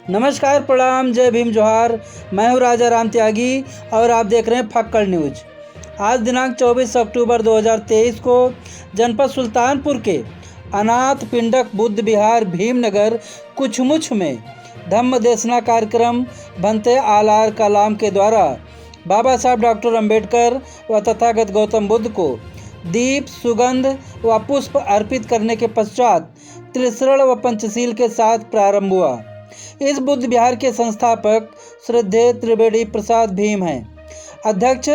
नमस्कार, प्रणाम, जय भीम, जोहार। मैं हूं राजा राम त्यागी और आप देख रहे हैं फक्कड़ न्यूज। आज दिनांक 24 अक्टूबर 2023 को जनपद सुल्तानपुर के अनाथ पिंडक बुद्ध विहार भीमनगर कुछमुछ में धम्म देशना कार्यक्रम भंते आलार कलाम के द्वारा बाबा साहब डॉक्टर अंबेडकर व तथागत गौतम बुद्ध को दीप, सुगंध व पुष्प अर्पित करने के पश्चात त्रिशरण व पंचशील के साथ प्रारंभ हुआ। इस बुद्ध विहार के संस्थापक श्रद्धेय त्रिवेणी प्रसाद भीम हैं। अध्यक्ष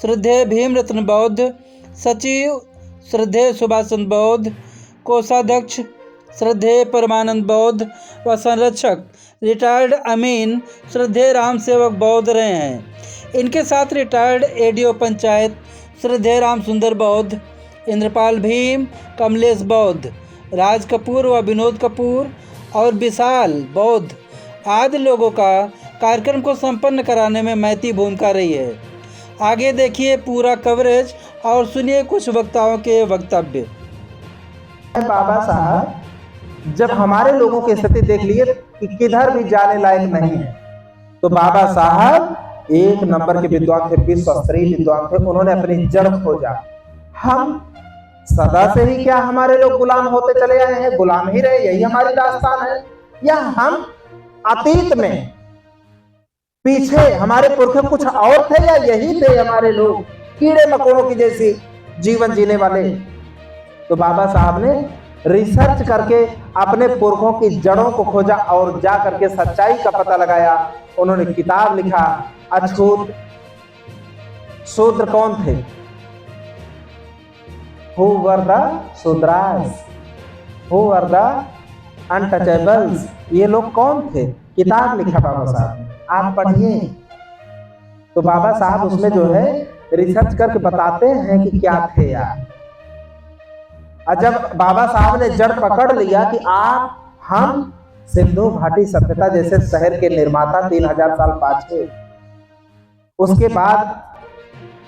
श्रद्धेय भीम रत्न बौद्ध, सचिव श्रद्धेय सुभाष चंद्र बौद्ध, कोषाध्यक्ष श्रद्धेय परमानंद बौद्ध व संरक्षक रिटायर्ड अमीन श्रद्धेय राम सेवक बौद्ध रहे हैं। इनके साथ रिटायर्ड एडीओ पंचायत श्रद्धेय राम सुंदर बौद्ध, इंद्रपाल भीम, कमलेश बौद्ध, राज कपूर व विनोद कपूर और विशाल बौद्ध आदि लोगों का कार्यक्रम को संपन्न कराने में महती भूमिका रही है। आगे देखिए पूरा कवरेज और सुनिए कुछ वक्ताओं के वक्तव्य। बाबा साहब जब हमारे लोगों की स्थिति देख लिए कि किधर भी जाने लायक नहीं है, तो बाबा साहब एक नंबर के विद्वान थे, विश्व स्तरीय विद्वान थे। उन्होंने अपनी जड़ खोजा। हम सदा से ही क्या हमारे लोग गुलाम होते चले आए हैं, गुलाम ही रहे, यही हमारी दास्तान है, या हम अतीत में पीछे हमारे पुरखे कुछ और थे या यही थे हमारे लोग कीड़े मकोड़ों की जैसी जीवन जीने वाले। तो बाबा साहब ने रिसर्च करके अपने पुरखों की जड़ों को खोजा और जा करके सच्चाई का पता लगाया। उन्होंने किताब लिखा, अछूत शूद्र कौन थे, Who were the Sudras? Who were the untouchables? ये लोग कौन थे? किताब लिखा बाबा साहब ने, आप पढ़िए। तो बाबा साहब उसमें जो है रिसर्च करके बताते हैं कि क्या थे यार। और जब बाबा साहब ने जड़ पकड़ लिया कि हम सिंधु घाटी सभ्यता जैसे शहर के निर्माता 3000 साल पाछे, उसके बाद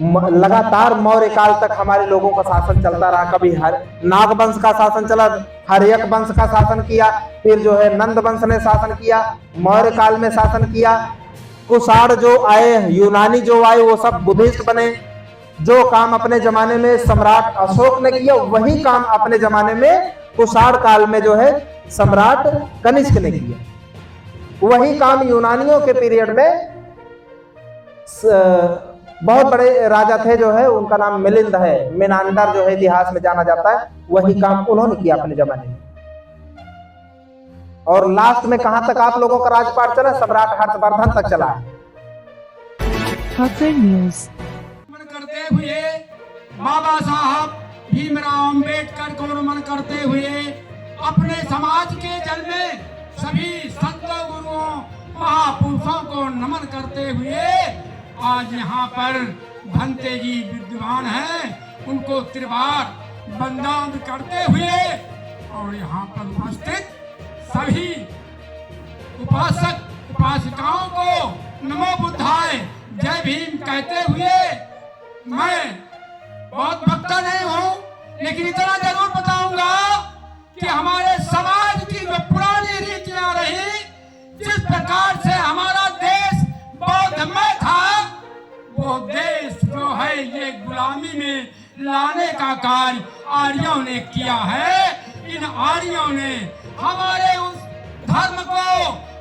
लगातार मौर्य काल तक हमारे लोगों का शासन चलता रहा। कभी नाग वंश का शासन चला, हर्यक वंश का शासन किया, फिर जो है नंद वंश ने शासन किया, मौर्य काल में शासन किया। कुषाण जो आए, यूनानी जो आए, वो सब बुद्धिस्ट बने। जो काम अपने जमाने में सम्राट अशोक ने किया, वही काम अपने जमाने में कुषाण काल में जो है सम्राट कनिष्क ने किया। वही काम यूनानियों के पीरियड में बहुत बड़े राजा थे जो है, उनका नाम मिलिंद है, मेनांडर जो है इतिहास में जाना जाता है, वही काम उन्होंने किया अपने जमाने में। और लास्ट में कहां तक आप लोगों का राजपाट चला? सम्राट हर्षवर्धन तक चला है। फक्कड़ न्यूज करते हुए बाबा साहब भीमराव अंबेडकर को नमन करते हुए अपने समाज के जल में सभी संतों, गुरुओं, महापुरुषों को नमन करते हुए आज यहाँ पर भंते जी विद्वान हैं, उनको त्रिवार वंदन करते हुए और यहाँ पर उपस्थित सभी उपासक उपासिकाओं को नमो बुद्धाय, जय भीम कहते हुए मैं बहुत वक्ता नहीं हूँ, लेकिन इतना जरूर बताऊंगा कि हमारे समाज की जो पुरानी रीतियां रही, जिस प्रकार से हमारा देश बौद्धमय था, वो देश जो है ये गुलामी में लाने का कार्य आर्यों ने किया है। इन आर्यों ने हमारे उस धर्म को,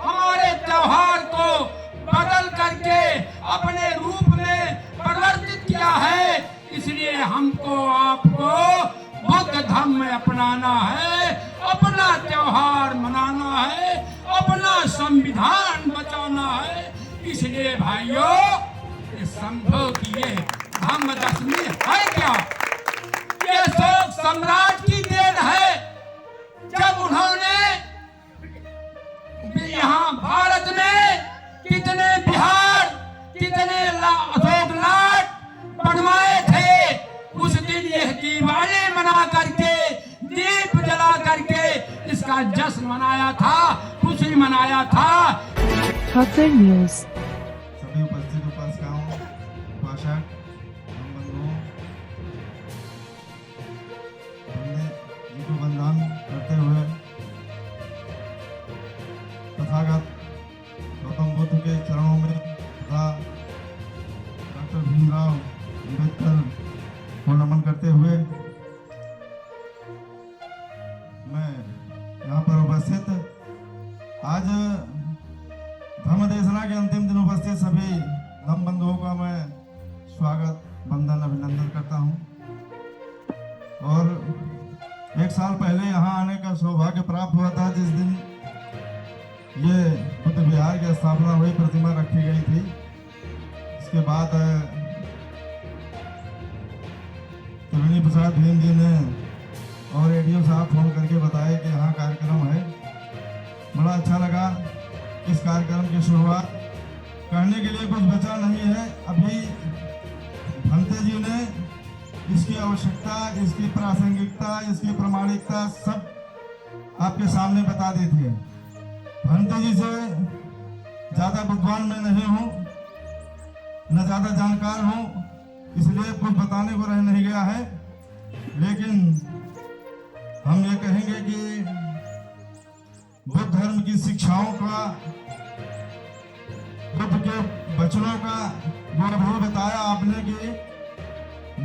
हमारे त्योहार को बदल करके अपने रूप में परिवर्तित किया है। इसलिए हमको आपको बौद्ध धर्म में अपनाना है, अपना त्योहार मनाना है, अपना संविधान बचाना है। इसलिए भाइयों, समझो कि ये धम्म दशमी है क्या? ये अशोक सम्राट की देन है। जब उन्होंने यहाँ भारत में कितने बिहार, कितने अशोक लाट बनवाए थे, उस दिन यह दिवाली मना करके, दीप जला करके इसका जश्न मनाया था, खुशी मनाया था। फक्कड़ न्यूज सभी उपस्थित उपासकाओं, उपासक, बंधुओं, जी को वंदन करते हुए तथागत आज धर्म देशना के अंतिम दिन उपस्थित सभी धर्म बंधुओं का मैं स्वागत, वंदन, अभिनंदन करता हूं। और एक साल पहले यहाँ आने का सौभाग्य प्राप्त हुआ था, जिस दिन ये बुद्ध विहार की स्थापना हुई, प्रतिमा रखी गई थी। इसके बाद त्रिवेणी प्रसाद भीम जी ने और एडीओ साहब फोन करके बताया कि यहाँ कार्यक्रम है। बड़ा अच्छा लगा। इस कार्यक्रम की शुरुआत करने के लिए कुछ बचा नहीं है। अभी भंते जी ने इसकी आवश्यकता, इसकी प्रासंगिकता, इसकी प्रामाणिकता सब आपके सामने बता दी थी। भंते जी से ज़्यादा विद्वान मैं नहीं हूँ, न ज़्यादा जानकार हूँ, इसलिए कुछ बताने को रह नहीं गया है। लेकिन हम ये कहेंगे कि बुद्ध धर्म की शिक्षाओं का, बुद्ध के वचनों का जो अभी बताया आपने कि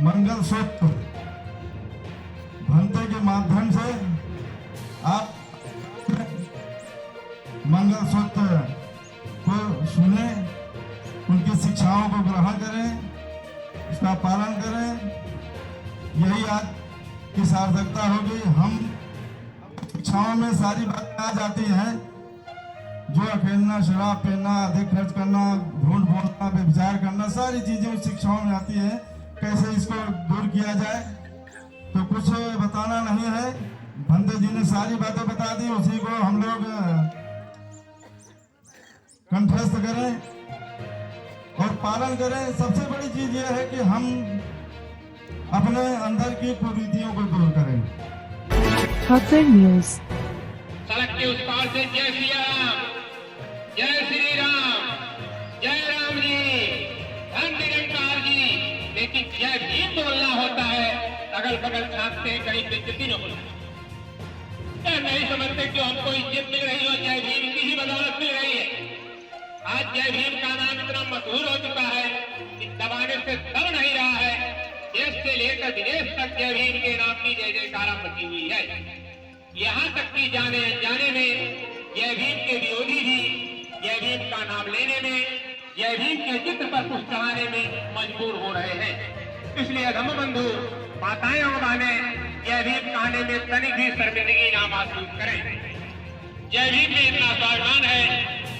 मंगल सूत्र, भंते के माध्यम से आप मंगल सूत्र को सुने, उनकी शिक्षाओं को ग्रहण करें, इसका पालन करें। यही आज की सार्थकता होगी। हम शिक्षाओं में सारी बातें आ जाती हैं, जो अकेलना, शराब पीना, अधिक खर्च करना, झूठ बोलना, व्यभिचार करना, सारी चीजें उस शिक्षाओं में आती हैं। कैसे इसको दूर किया जाए, तो कुछ बताना नहीं है। भंते जी ने सारी बातें बता दी, उसी को हम लोग कंठस्थ करें और पालन करें। सबसे बड़ी चीज यह है कि हम अपने अंदर की कुरीतियों को दूर करें। खबर न्यूज। सड़क के उस पार से जय श्री राम, जय श्री राम, जय राम जी, धन निरंकार जी। लेकिन जय भीम बोलना होता है, अगल बगल झांकते कहीं बेइज्जती न होना। नहीं समझते जो हमको इज्जत मिल रही हो, जय भीम की ही बदौलत मिल रही है। आज जय भीम का नाम इतना मशहूर हो चुका है कि दबाने से दब नहीं रहा है। देश से लेकर विदेश तक जय भीम के नाम की जय जयकारा मची हुई है। यहाँ तक कि जाने जाने में जय भीम के विरोधी भी जय भीम का नाम लेने में, जय भीम के चित्र पर कुछ चढ़ाने में मजबूर हो रहे हैं। इसलिए धर्म बंधु, माताएं और बहनें, जय भीम कहने में तनिक भी शर्मिंदगी ना महसूस करें। जय भीम में इतना स्वाभिमान है,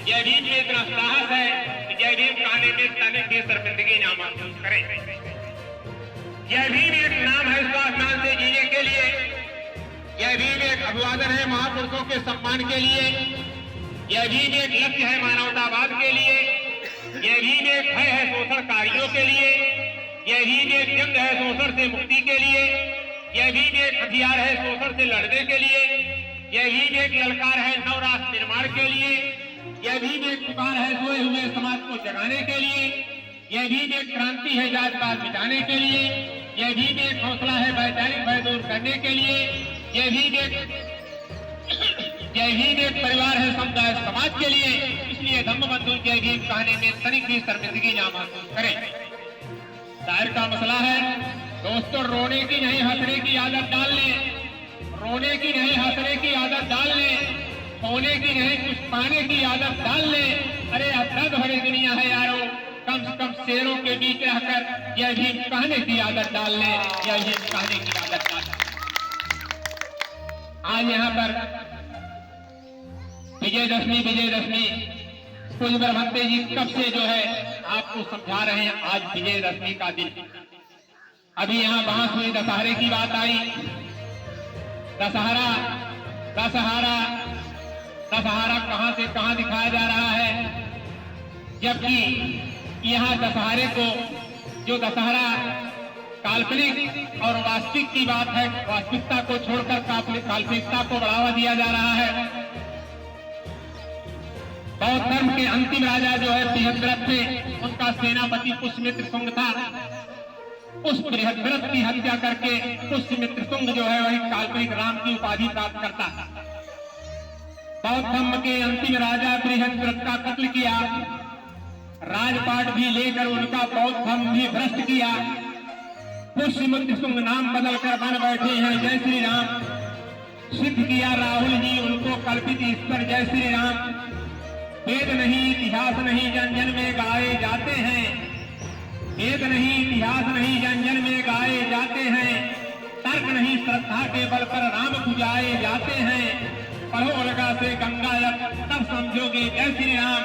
जय भीम में इतना साहस है कि जय भीम कहने में तनिक भी शर्मिंदगी ना महसूस करें। जय भीम एक नाम है स्वाभिमान से जीने के लिए। जय भीम एक अभिवादन है महापुरुषों के सम्मान के लिए। जय भीम एक लक्ष्य है मानवतावाद के लिए। जय भीम एक भय है शोषणकारियों के लिए। जय भीम एक जंग है शोषण से मुक्ति के लिए। जय भीम एक हथियार है शोषण से लड़ने के लिए। जय भीम एक ललकार है नव राष्ट्र निर्माण के लिए। जय भीम एक पुकार है सोए हुए समाज को जगाने के लिए। यह भी एक क्रांति है जात-पात मिटाने के लिए। यह भी एक हौसला है वैचारिक भय दूर करने के लिए। यह भी एक परिवार है समुदाय समाज के लिए। इसलिए धम्म बंधु जय भीम कहने में तनिक भी शर्मिंदगी ना महसूस करें। दायर का मसला है दोस्तों, रोने की नहीं हंसने की आदत डाल लें। रोने की नहीं हंसने की आदत डाल लें। सोने की नहीं कुछ पाने की आदत डाल लें। अरे अदरक भरी दुनिया है यारों, कम से कम शेरों के बीच रहकर यह भीम कहने की आदत डाल ले। यह भीम कहने की आदत डाल। आज यहाँ पर विजयदशमी कुछ भंते जी कब से जो है आपको समझा रहे हैं। आज विजयदशमी का दिन, अभी यहाँ बांस हुई दशहरे की बात आई। दशहरा कहां से कहां दिखाया जा रहा है, जबकि यहाँ दशहरे को जो दशहरा काल्पनिक और वास्तविक की बात है, वास्तविकता को छोड़कर काल्पनिकता को बढ़ावा दिया जा रहा है। बौद्ध धर्म के अंतिम राजा जो है बृहद्रथ थे, उनका सेनापति पुष्यमित्र शुंग था। उस बृहद्रथ की हत्या करके पुष्यमित्र शुंग जो है वही काल्पनिक राम की उपाधि प्राप्त करता। बौद्ध धर्म के अंतिम राजा बृहद्रथ का कत्ल किया, राजपाट भी लेकर उनका बौद्ध धर्म भी भ्रष्ट किया। पुष्यमित्र शुंग नाम बदलकर बन बैठे हैं जय श्री राम। सिद्ध किया राहुल जी उनको कल्पित ईश्वर जय श्री राम। वेद नहीं इतिहास नहीं जन जन में गाए जाते हैं, वेद नहीं इतिहास नहीं जन जन में गाए जाते हैं, तर्क नहीं श्रद्धा के बल पर राम पूजाए जाते हैं। पढ़ो लगा से गंगा तब समझोगे जय श्री राम,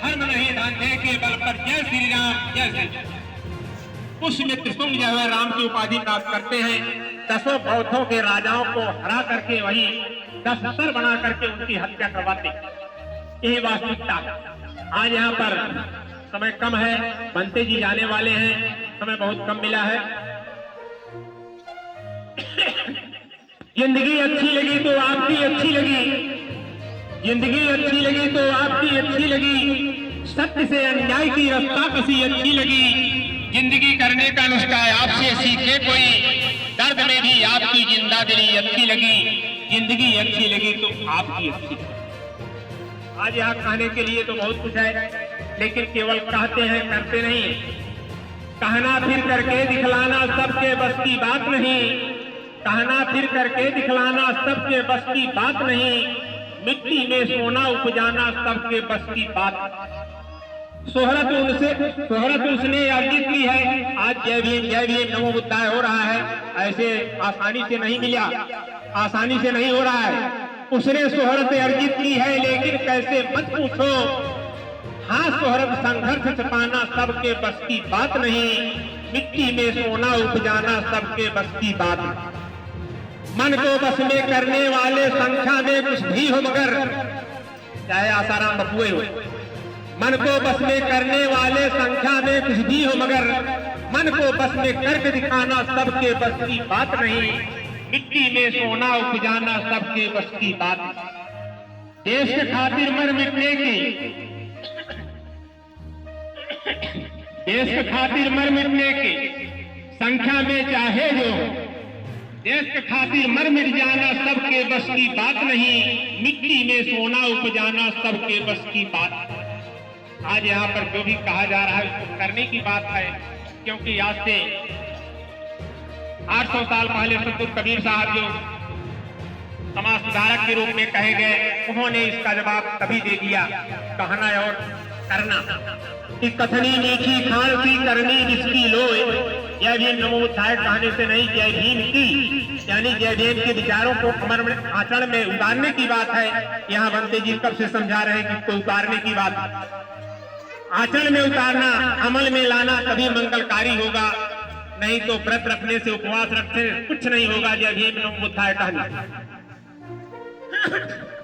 धर्म नहीं धंधे के बल पर जय श्री राम जय श्री राम। पुष्यमित्र तुंग जो है राम की उपाधि प्राप्त करते हैं। 10 बौद्धों के राजाओं को हरा करके वही 10 सर बना करके उनकी हत्या करवाते, यही वास्तविकता। आज यहाँ पर समय कम है, बनते जी जाने वाले हैं, समय बहुत कम मिला है। जिंदगी अच्छी लगी तो आपकी अच्छी लगी, जिंदगी अच्छी लगी तो आपकी अच्छी लगी, सत्य से अन्याय की रास्ता कसी अच्छी लगी। जिंदगी करने का नुस्खा आपसे सीखे कोई, दर्द में भी आपकी जिंदा दिली अच्छी लगी, जिंदगी अच्छी लगी तो आपकी अच्छी लगी। आज यहाँ कहने के लिए तो बहुत कुछ है, लेकिन केवल कहते हैं करते नहीं। कहना फिर करके दिखलाना सबके बस की बात नहीं, कहना फिर करके दिखलाना सबके बस की बात नहीं, मिट्टी में सोना उपजाना सबके बस की बात। शोहरत उसने अर्जित की है। आज जय भीम नमो बुद्धाय हो रहा है, ऐसे आसानी से नहीं मिला, आसानी से नहीं हो रहा है। उसने शोहरत अर्जित की है लेकिन कैसे मत पूछो, हाँ शोहरत संघर्ष से पाना सबके बस की बात नहीं, मिट्टी में सोना उपजाना सबके बस की बात। मन को बस में करने वाले संख्या में कुछ भी हो मगर, चाहे आसाराम बबुए हो, मन को बस में करने वाले संख्या में कुछ भी हो मगर, मन को बस में करके दिखाना सबके बस की बात नहीं, मिट्टी में सोना उपजाना सबके बस की बात। देश के खातिर मर मिटने की, देश के खातिर मर मिटने की संख्या में चाहे जो, देश के खातिर मर मिट जाना सबके बस की बात नहीं, मिट्टी में सोना उपजाना सबके बस की बात। आज यहाँ पर जो भी कहा जा रहा है उसको करने की बात है, क्योंकि आज से 800 साल पहले संत कबीर साहब जो समाज सुधारक के रूप में कहे गए, उन्होंने इसका जवाब तभी दे दिया, कहना और करना। कि कथनी मीठी खांसी करनी जिसकी लोए, जय भीम नमो बुद्धाय कहने से नहीं, जय भीम की यानी जय भीम के विचारों को अमर आचरण में उतारने की बात है। यहाँ बनते जी कब से समझा रहे हैं कि इसको उतारने की बात, आचरण में उतारना, अमल में लाना तभी मंगलकारी होगा, नहीं तो व्रत रखने से उपवास रखने से कुछ नहीं होगा। जय भीम नमो बुद्धाय कहना।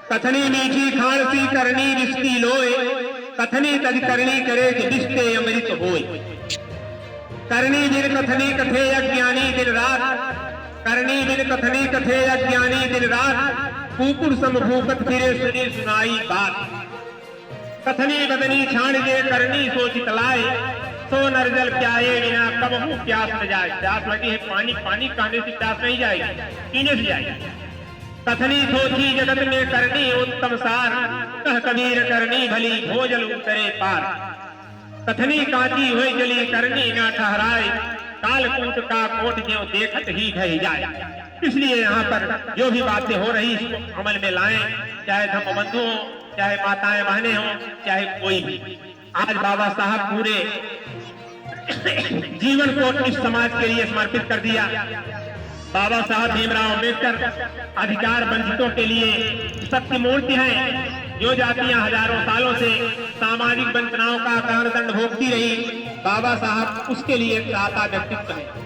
कथनी मीठी खांसी करनी जिसकी लोए, कथनी तज करनी करे कि रिश्ते अमृत होए। करनी बिन कथनी कथे अज्ञानी दिन रात, करनी बिन कथनी कथे अज्ञानी दिन रात, कुकुर समभूकत फिरे सुनी सुनाई बात। कथनी बदनी छाण जे करनी सोच तलाए, सो नरजल प्याए बिना कबहू प्यास न जाए। प्यास लगी है पानी, पानी कहने से प्यास नहीं जाएगी, पीने से जाएगी। कथनी सोची जगत में करनी उत्तम सार, कह कबीर करनी भली भोजल उतरे पार। कथनी कांची हुई जली करनी ना ठहराए, कालकूट का कोट ज्यों देखत ही ढह जाए। इसलिए यहाँ पर जो भी बातें हो रही इसको अमल में लाएं, चाहे धर्म बंधु हो, चाहे माताएं बहने हो, चाहे कोई भी। आज बाबा साहब पूरे जीवन को इस समाज के लिए समर्पित कर दिया। बाबा साहब भीमराव अम्बेडकर अधिकार वंचितों के लिए सत्य मूर्ति हैं। जो जातियां हजारों सालों से सामाजिक वंचनाओं का कारणदंड भोगती रही, बाबा साहब उसके लिए त्राता व्यक्तित्व है।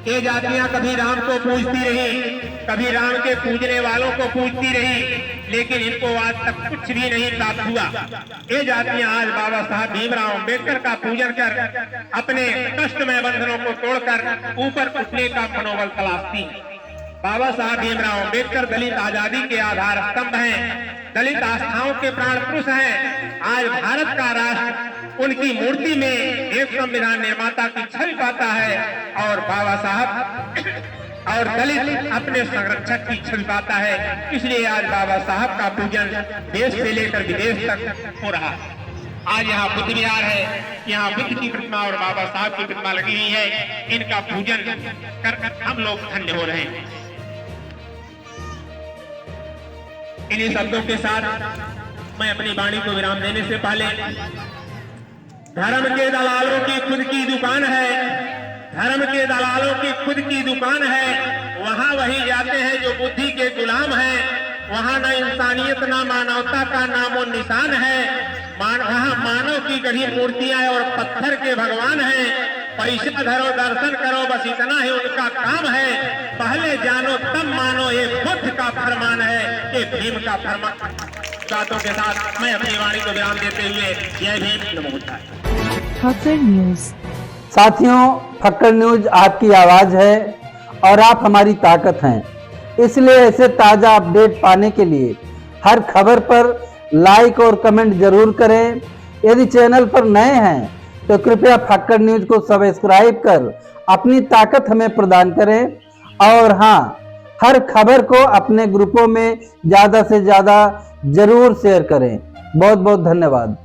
ये जातियां कभी राम को पूजती रही, कभी राम के पूजने वालों को पूजती रही, लेकिन इनको आज तक कुछ भी नहीं प्राप्त हुआ। ये जातियां आज बाबा साहब भीमराव अम्बेडकर का पूजन कर अपने कष्टमय बंधनों को तोड़कर ऊपर उठने का मनोबल तलाशती है। बाबा साहब भीमराव अम्बेडकर दलित आजादी के आधार स्तंभ हैं, दलित आस्थाओं के प्राण पुरुष हैं। आज भारत का राष्ट्र उनकी मूर्ति में एक संविधान निर्माता की छवि पाता है, और बाबा साहब और दलित अपने संरक्षक की छवि पाता है। इसलिए आज बाबा साहब का पूजन देश से लेकर विदेश तक हो रहा है। आज यहाँ बुद्ध विहार है, यहाँ बुद्ध की प्रतिमा और बाबा साहब की प्रतिमा लगी हुई है। इनका पूजन कर हम लोग धन्य हो रहे हैं। इन्हीं शब्दों के साथ मैं अपनी वाणी को विराम देने से पहले, धर्म के दलालों की खुद की दुकान है, धर्म के दलालों की खुद की दुकान है, वहां वही जाते हैं जो बुद्धि के गुलाम हैं, वहां न इंसानियत ना मानवता का नामो निशान है, वहां मानव की गढ़ी मूर्तियां और पत्थर के भगवान हैं, पैसा धरो दर्शन करो बस इतना ही उनका काम है, पहले जानो तब मानो ये बुद्ध का फरमान है, ये भीम का फरमान। बातों के साथ मैं अपनी वाणी को विराम देते हुए जय भीम नमो बुद्धाय। फक्कर न्यूज। साथियों, फक्कर न्यूज आपकी आवाज है और आप हमारी ताकत हैं, इसलिए ऐसे ताज़ा अपडेट पाने के लिए हर खबर पर लाइक और कमेंट जरूर करें। यदि चैनल पर नए हैं तो कृपया फक्कर न्यूज को सब्सक्राइब कर अपनी ताकत हमें प्रदान करें और हाँ, हर खबर को अपने ग्रुपों में ज़्यादा से ज़्यादा जरूर शेयर करें। बहुत बहुत धन्यवाद।